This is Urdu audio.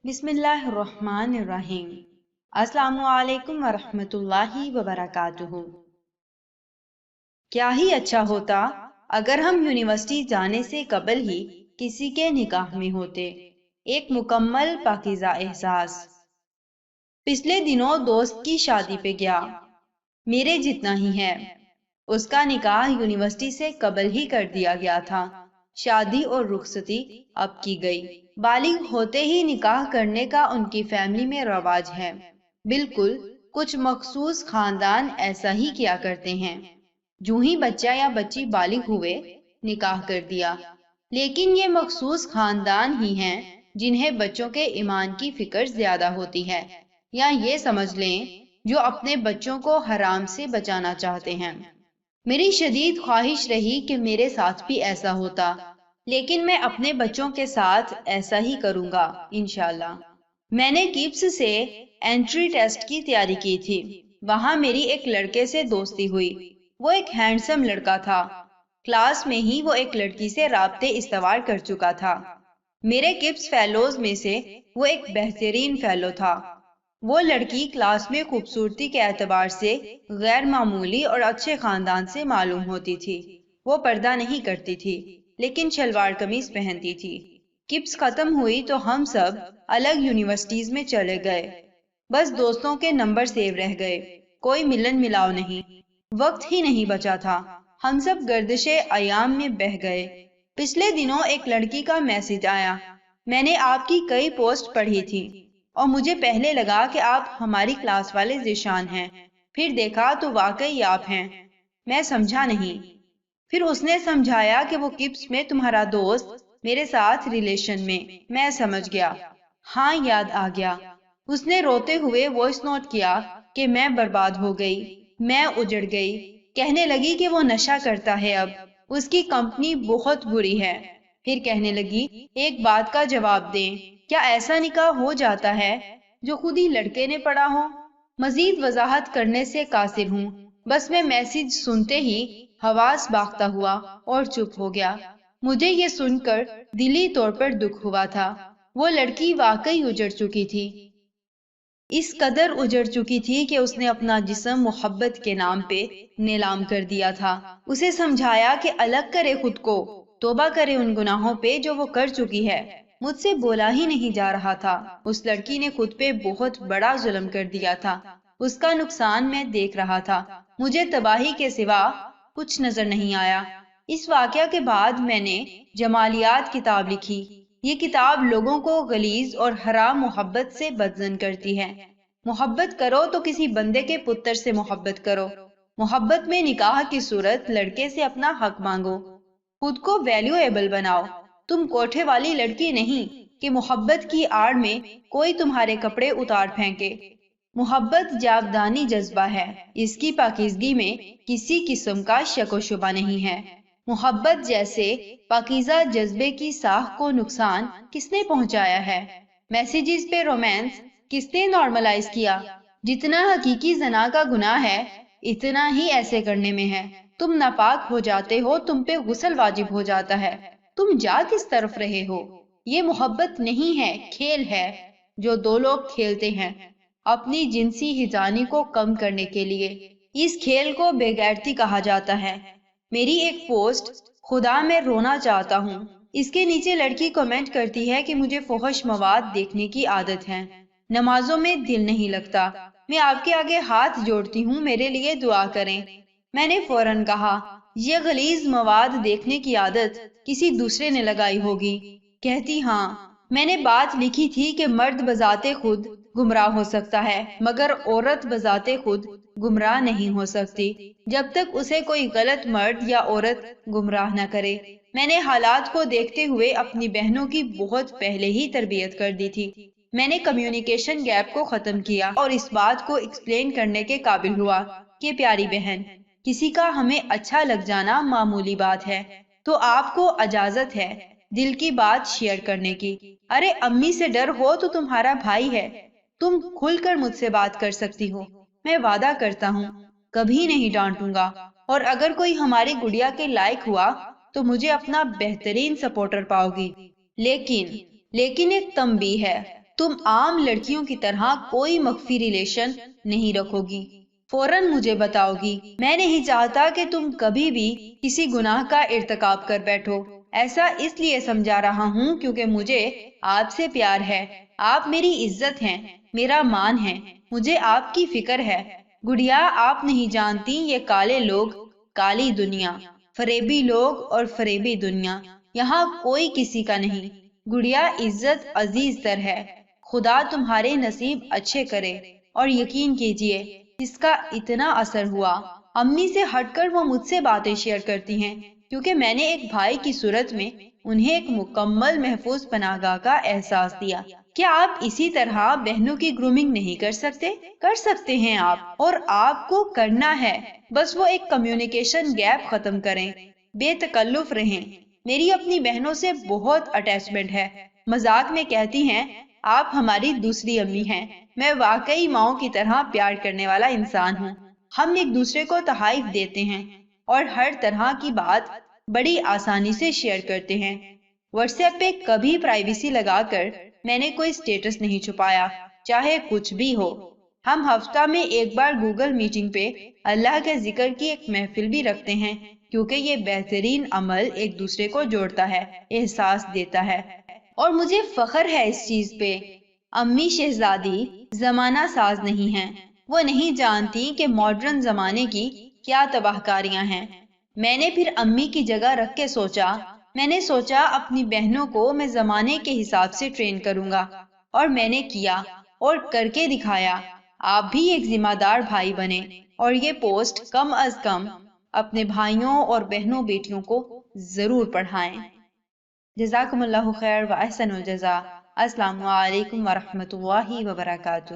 بسم اللہ الرحمن الرحیم۔ السلام علیکم ورحمۃ اللہ وبرکاتہ۔ کیا ہی اچھا ہوتا اگر ہم یونیورسٹی جانے سے قبل ہی کسی کے نکاح میں ہوتے۔ ایک مکمل پاکیزہ احساس۔ پچھلے دنوں دوست کی شادی پہ گیا، میرے جتنا ہی ہے۔ اس کا نکاح یونیورسٹی سے قبل ہی کر دیا گیا تھا۔ شادی اور رخصتی اب کی گئی۔ بالغ ہوتے ہی نکاح کرنے کا ان کی فیملی میں رواج ہے۔ بالکل کچھ مخصوص خاندان ایسا ہی کیا کرتے ہیں۔ جو ہی بچہ یا بچی بالغ ہوئے نکاح کر دیا۔ لیکن یہ مخصوص خاندان ہی ہیں جنہیں بچوں کے ایمان کی فکر زیادہ ہوتی ہے، یا یہ سمجھ لیں جو اپنے بچوں کو حرام سے بچانا چاہتے ہیں۔ میری شدید خواہش رہی کہ میرے ساتھ بھی ایسا ہوتا، لیکن میں اپنے بچوں کے ساتھ ایسا ہی کروں گا انشاءاللہ۔ میں نے کیپس سے انٹری ٹیسٹ کی تیاری کی تھی۔ وہاں میری ایک لڑکے سے دوستی ہوئی۔ وہ ایک ہینڈسم لڑکا تھا۔ کلاس میں ہی وہ ایک لڑکی سے رابطے استوار کر چکا تھا۔ میرے کیپس فیلوز میں سے وہ ایک بہترین فیلو تھا۔ وہ لڑکی کلاس میں خوبصورتی کے اعتبار سے غیر معمولی اور اچھے خاندان سے معلوم ہوتی تھی۔ وہ پردہ نہیں کرتی تھی، لیکن شلوار قمیض پہنتی تھی۔ کپس ختم ہوئی تو ہم سب الگ یونیورسٹیز میں چلے گئے۔ بس دوستوں کے نمبر سیو رہ گئے، کوئی ملن ملاو نہیں۔ وقت ہی نہیں بچا تھا، ہم سب گردش ایام میں بہہ گئے۔ پچھلے دنوں ایک لڑکی کا میسج آیا، میں نے آپ کی کئی پوسٹ پڑھی تھی اور مجھے پہلے لگا کہ آپ ہماری کلاس والے ذیشان ہیں، پھر دیکھا تو واقعی آپ ہیں۔ میں سمجھا نہیں۔ پھر اس نے سمجھایا کہ وہ کپس میں تمہارا دوست میرے ساتھ ریلیشن میں۔ میں سمجھ گیا، ہاں یاد آ گیا۔ اس نے روتے ہوئے وائس نوٹ کیا کہ میں برباد ہو گئی، میں اجڑ گئی۔ کہنے لگی کہ وہ نشہ کرتا ہے، اب اس کی کمپنی بہت بری ہے۔ پھر کہنے لگی، ایک بات کا جواب دیں، کیا ایسا نکاح ہو جاتا ہے جو خود ہی لڑکے نے پڑھا ہو؟ مزید وضاحت کرنے سے قاصر ہوں، بس میں میسج سنتے ہی حواس باختہ ہوا اور چپ ہو گیا۔ مجھے یہ سن کر دلی طور پر دکھ ہوا تھا۔ وہ لڑکی واقعی اجڑ چکی تھی۔ اس قدر اجڑ چکی تھی کہ اس نے اپنا جسم محبت کے نام پہ نیلام کر دیا تھا۔ اسے سمجھایا کہ الگ کرے خود کو، توبہ کرے ان گناہوں پہ جو وہ کر چکی ہے۔ مجھ سے بولا ہی نہیں جا رہا تھا۔ اس لڑکی نے خود پہ بہت بڑا ظلم کر دیا تھا۔ اس کا نقصان میں دیکھ رہا تھا۔ مجھے تباہی کے سوا کچھ نظر نہیں آیا۔ اس واقعہ کے بعد میں نے جمالیات کتاب لکھی۔ یہ کتاب لوگوں کو غلیظ اور حرام محبت سے بدزن کرتی ہے۔ محبت کرو تو کسی بندے کے پتر سے محبت کرو۔ محبت میں نکاح کی صورت لڑکے سے اپنا حق مانگو۔ خود کو ویلیویبل بناؤ۔ تم کوٹھے والی لڑکی نہیں کہ محبت کی آڑ میں کوئی تمہارے کپڑے اتار پھینکے۔ محبت جاودانی جذبہ ہے، اس کی پاکیزگی میں کسی قسم کا شک و شبہ نہیں ہے۔ محبت جیسے پاکیزہ جذبے کی ساکھ کو نقصان کس نے پہنچایا ہے؟ میسیجز پہ رومانس کس نے نارملائز کیا؟ جتنا حقیقی زنا کا گناہ ہے، اتنا ہی ایسے کرنے میں ہے۔ تم ناپاک ہو جاتے ہو، تم پہ غسل واجب ہو جاتا ہے، تم جا کس طرف رہے ہو؟ یہ محبت نہیں ہے، کھیل ہے جو دو لوگ کھیلتے ہیں اپنی جنسی ہجانی کو کم کرنے کے لیے۔ اس کھیل کو بے غیرتی کہا جاتا ہے۔ میری ایک پوسٹ، خدا میں رونا چاہتا ہوں، اس کے نیچے لڑکی کمنٹ کرتی ہے کہ مجھے فحش مواد دیکھنے کی عادت ہے، نمازوں میں دل نہیں لگتا، میں آپ کے آگے ہاتھ جوڑتی ہوں، میرے لیے دعا کریں۔ میں نے فوراً کہا، یہ غلیظ مواد دیکھنے کی عادت کسی دوسرے نے لگائی ہوگی۔ کہتی، ہاں، میں نے بات لکھی تھی کہ مرد بذات خود گمراہ ہو سکتا ہے، مگر عورت بذات خود گمراہ نہیں ہو سکتی جب تک اسے کوئی غلط مرد یا عورت گمراہ نہ کرے۔ میں نے حالات کو دیکھتے ہوئے اپنی بہنوں کی بہت پہلے ہی تربیت کر دی تھی۔ میں نے کمیونیکیشن گیپ کو ختم کیا اور اس بات کو ایکسپلین کرنے کے قابل ہوا کہ پیاری بہن، کسی کا ہمیں اچھا لگ جانا معمولی بات ہے، تو آپ کو اجازت ہے دل کی بات شیئر کرنے کی۔ ارے امی سے ڈر ہو تو تمہارا بھائی ہے، تم کھل کر مجھ سے بات کر سکتی ہو۔ میں وعدہ کرتا ہوں کبھی نہیں ڈانٹوں گا، اور اگر کوئی ہماری گڑیا کے لائق ہوا تو مجھے اپنا بہترین سپورٹر پاؤ گی۔ لیکن ایک تنبیہ ہے، تم عام لڑکیوں کی طرح کوئی مخفی ریلیشن نہیں رکھو گی، فوراً مجھے بتاؤ گی۔ میں نہیں چاہتا کہ تم کبھی بھی کسی گناہ کا ارتکاب کر بیٹھو۔ ایسا اس لیے سمجھا رہا ہوں کیونکہ مجھے آپ سے پیار ہے، آپ میری عزت ہیں، میرا مان ہے، مجھے آپ کی فکر ہے۔ گڑیا، آپ نہیں جانتی یہ کالے لوگ، کالی دنیا، فریبی لوگ اور فریبی دنیا، یہاں کوئی کسی کا نہیں۔ گڑیا، عزت عزیز تر ہے۔ خدا تمہارے نصیب اچھے کرے، اور یقین کیجئے اس کا اتنا اثر ہوا۔ امی سے ہٹ کر وہ مجھ سے باتیں شیئر کرتی ہیں کیونکہ میں نے ایک بھائی کی صورت میں انہیں ایک مکمل محفوظ پناہ گاہ کا احساس دیا۔ کیا آپ اسی طرح بہنوں کی گرومنگ نہیں کر سکتے؟ کر سکتے ہیں آپ، اور آپ کو کرنا ہے۔ بس وہ ایک کمیونیکیشن گیپ ختم کریں، بے تکلف رہیں۔ میری اپنی بہنوں سے بہت اٹیچمنٹ ہے، مذاق میں کہتی ہیں آپ ہماری دوسری امی ہیں۔ میں واقعی ماؤں کی طرح پیار کرنے والا انسان ہوں۔ ہم ایک دوسرے کو تحائف دیتے ہیں اور ہر طرح کی بات بڑی آسانی سے شیئر کرتے ہیں۔ واٹس ایپ پہ کبھی پرائیویسی لگا کر میں نے کوئی سٹیٹس نہیں چھپایا، چاہے کچھ بھی ہو۔ ہم ہفتہ میں ایک بار گوگل میٹنگ پہ اللہ کے ذکر کی ایک محفل بھی رکھتے ہیں کیونکہ یہ بہترین عمل ایک دوسرے کو جوڑتا ہے، احساس دیتا ہے، اور مجھے فخر ہے اس چیز پہ۔ امی شہزادی زمانہ ساز نہیں ہیں، وہ نہیں جانتی کہ ماڈرن زمانے کی کیا تباہ کاریاں ہیں۔ میں نے پھر امی کی جگہ رکھ کے سوچا، میں نے سوچا اپنی بہنوں کو میں زمانے کے حساب سے ٹرین کروں گا، اور میں نے کیا اور کر کے دکھایا۔ آپ بھی ایک ذمہ دار بھائی بنے، اور یہ پوسٹ کم از کم اپنے بھائیوں اور بہنوں بیٹیوں کو ضرور پڑھائیں۔ جزاکم اللہ خیر و احسن الجزا۔ السلام علیکم ورحمۃ اللہ وبرکاتہ۔